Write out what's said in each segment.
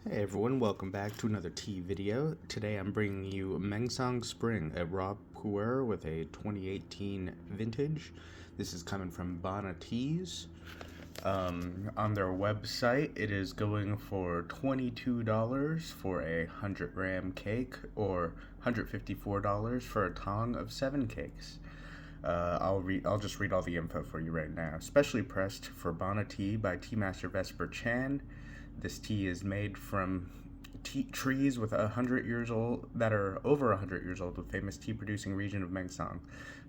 Hey everyone, welcome back to another tea video. Today I'm bringing you Mengsong Spring, a raw puer with a 2018 vintage. This is coming from Bana Teas. On their website, it is going for $22 for a 100-gram cake or $154 for a tong of 7 cakes. I'll just read all the info for you right now. Specially pressed for Bana Tea by Tea Master Vesper Chan. This tea is made from trees with 100 years old that are over 100 years old with famous tea producing region of Mengsong.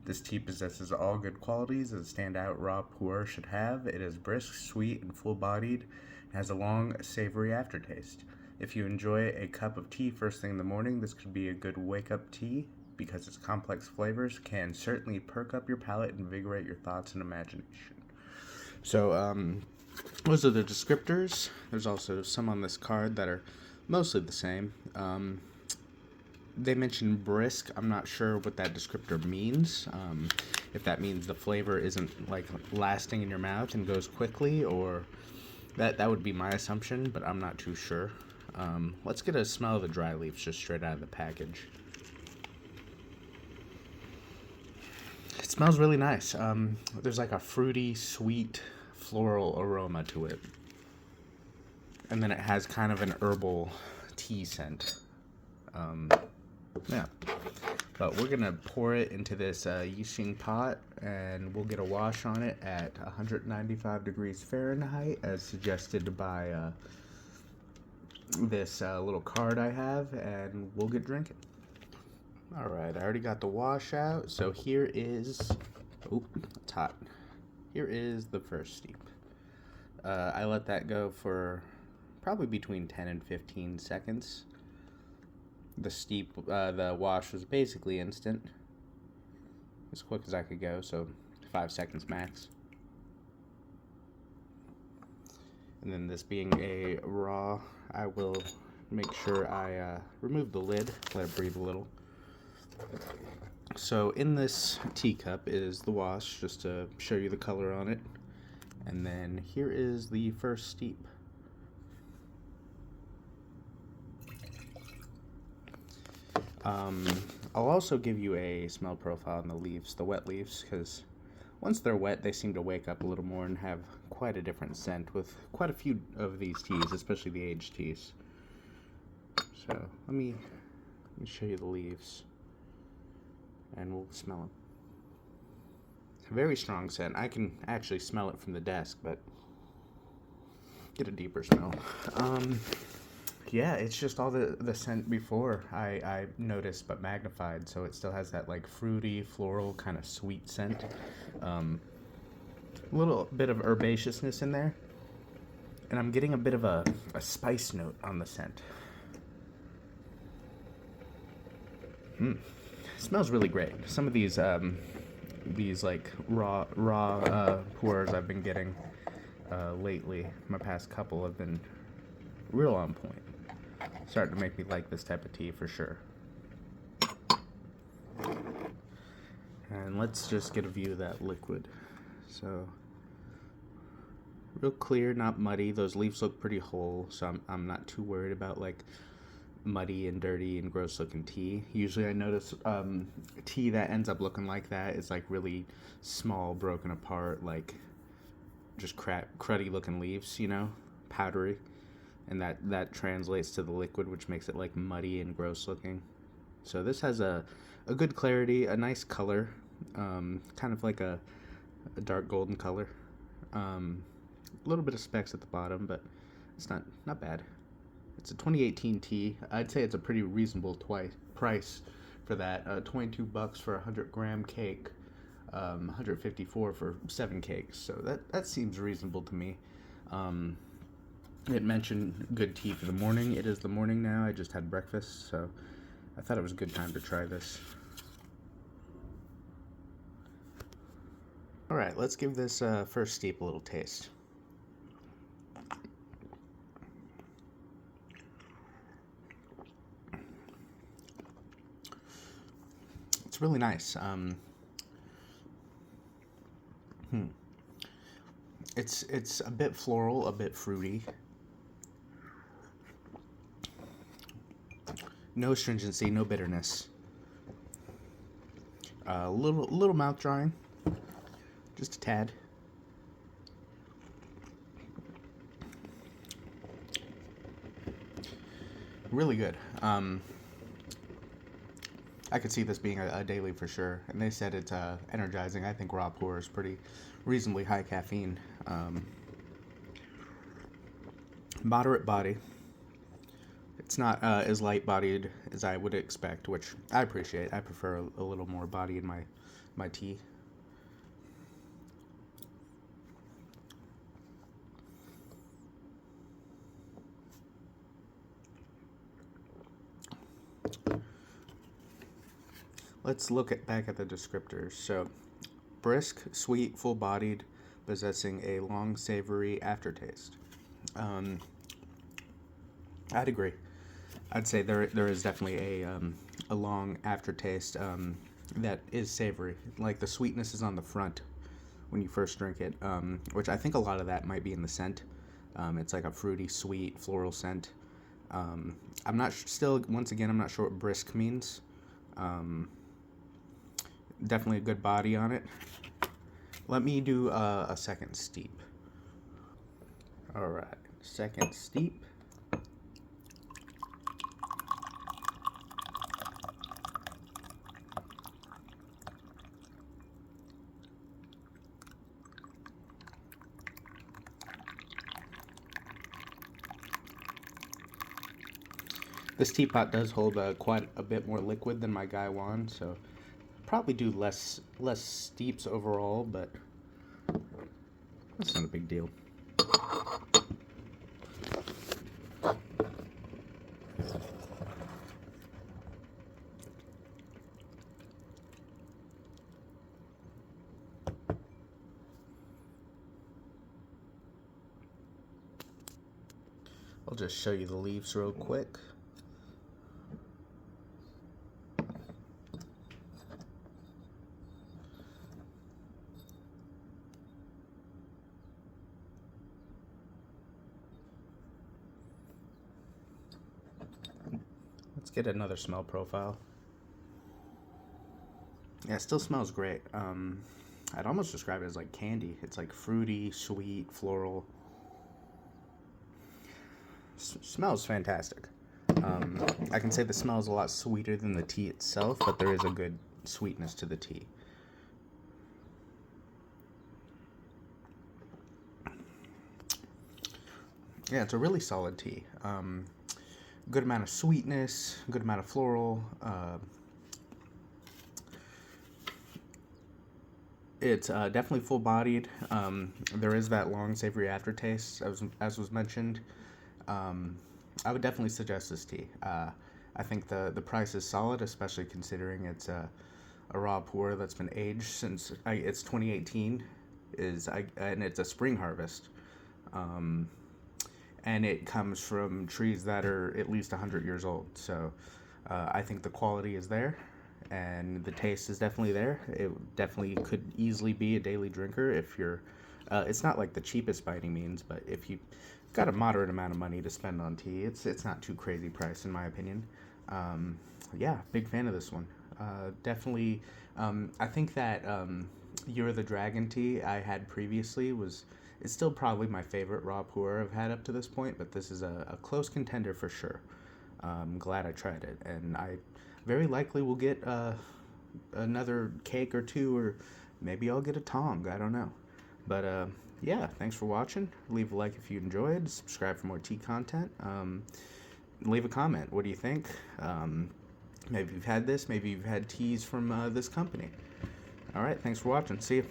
This tea possesses all good qualities that a standout raw puer should have. It is brisk, sweet, and full-bodied, and has a long, savory aftertaste. If you enjoy a cup of tea first thing in the morning, this could be a good wake-up tea because its complex flavors can certainly perk up your palate and invigorate your thoughts and imagination. So, those are the descriptors. There's also some on this card that are mostly the same. They mentioned brisk. I'm not sure what that descriptor means. If that means the flavor isn't like lasting in your mouth and goes quickly, or that would be my assumption, but I'm not too sure. Let's get a smell of the dry leaves just straight out of the package. It smells really nice. There's like a fruity, sweet, floral aroma to it. And then it has kind of an herbal tea scent. Yeah. But we're going to pour it into this Yixing pot, and we'll get a wash on it at 195 degrees Fahrenheit, as suggested by this little card I have, and we'll get drinking. Alright, I already got the wash out, so here is... Oh, it's hot. Here is the first steep. I let that go for probably between 10 and 15 seconds. The wash was basically instant. As quick as I could go, so 5 seconds max. And then this being a raw, I will make sure I remove the lid, let it breathe a little. So in this teacup is the wash, just to show you the color on it. And then here is the first steep. I'll also give you a smell profile on the leaves, the wet leaves, because once they're wet, they seem to wake up a little more and have quite a different scent with quite a few of these teas, especially the aged teas. So let me show you the leaves, and we'll smell them. Very strong scent. I can actually smell it from the desk, but get a deeper smell. Yeah, it's just all the scent before I noticed, but magnified, so it still has that like fruity, floral, kind of sweet scent. A little bit of herbaceousness in there, and I'm getting a bit of a spice note on the scent. It smells really great. Some of these like raw pours I've been getting lately, my past couple, have been real on point. Starting to make me like this type of tea for sure. And let's just get a view of that liquid. So real clear, not muddy. Those leaves look pretty whole, so I'm not too worried about like muddy and dirty and gross looking tea. Usually I notice tea that ends up looking like that is like really small, broken apart, like just cruddy looking leaves, you know, powdery, and that translates to the liquid, which makes it like muddy and gross looking. So this has a good clarity, a nice color, kind of like a dark golden color, a little bit of specks at the bottom, but it's not bad. It's a 2018 tea. I'd say it's a pretty reasonable price for that. 22 bucks for a 100-gram cake, 154 for 7 cakes. So that seems reasonable to me. It mentioned good tea for the morning. It is the morning now. I just had breakfast, so I thought it was a good time to try this. All right, let's give this first steep a little taste. It's really nice. It's a bit floral, a bit fruity. No astringency, no bitterness. Little mouth drying, just a tad. Really good. I could see this being a daily for sure. And they said it's energizing. I think raw puer is pretty reasonably high caffeine. Moderate body. It's not as light-bodied as I would expect, which I appreciate. I prefer a little more body in my tea. Let's look back at the descriptors. So, brisk, sweet, full-bodied, possessing a long, savory aftertaste. I'd agree. I'd say there is definitely a long aftertaste that is savory. Like the sweetness is on the front when you first drink it, which I think a lot of that might be in the scent. It's like a fruity, sweet, floral scent. I'm not once again, I'm not sure what brisk means. Definitely a good body on it. Let me do a second steep. All right, second steep. This teapot does hold quite a bit more liquid than my Gaiwan, so probably do less steeps overall, but that's not a big deal. I'll just show you the leaves real quick. Let's get another smell profile. Yeah, it still smells great. I'd almost describe it as like candy. It's like fruity, sweet, floral. Smells fantastic. I can say the smell is a lot sweeter than the tea itself, but there is a good sweetness to the tea. Yeah, it's a really solid tea. Good amount of sweetness, good amount of floral. It's definitely full-bodied. There is that long, savory aftertaste, as was mentioned. I would definitely suggest this tea. I think the price is solid, especially considering it's a raw puer that's been aged since it's 2018, and it's a spring harvest. And it comes from trees that are at least 100 years old. So I think the quality is there, and the taste is definitely there. It definitely could easily be a daily drinker if you're. It's not like the cheapest by any means, but if you got a moderate amount of money to spend on tea, it's not too crazy price in my opinion. Yeah, big fan of this one. Definitely, I think that You're the Dragon tea I had previously it's still probably my favorite raw puer I've had up to this point, but this is a close contender for sure. I'm glad I tried it, and I very likely will get another cake or two, or maybe I'll get a tong. I don't know. But yeah, thanks for watching. Leave a like if you enjoyed. Subscribe for more tea content. Leave a comment. What do you think? Maybe you've had this. Maybe you've had teas from this company. All right, thanks for watching. See you.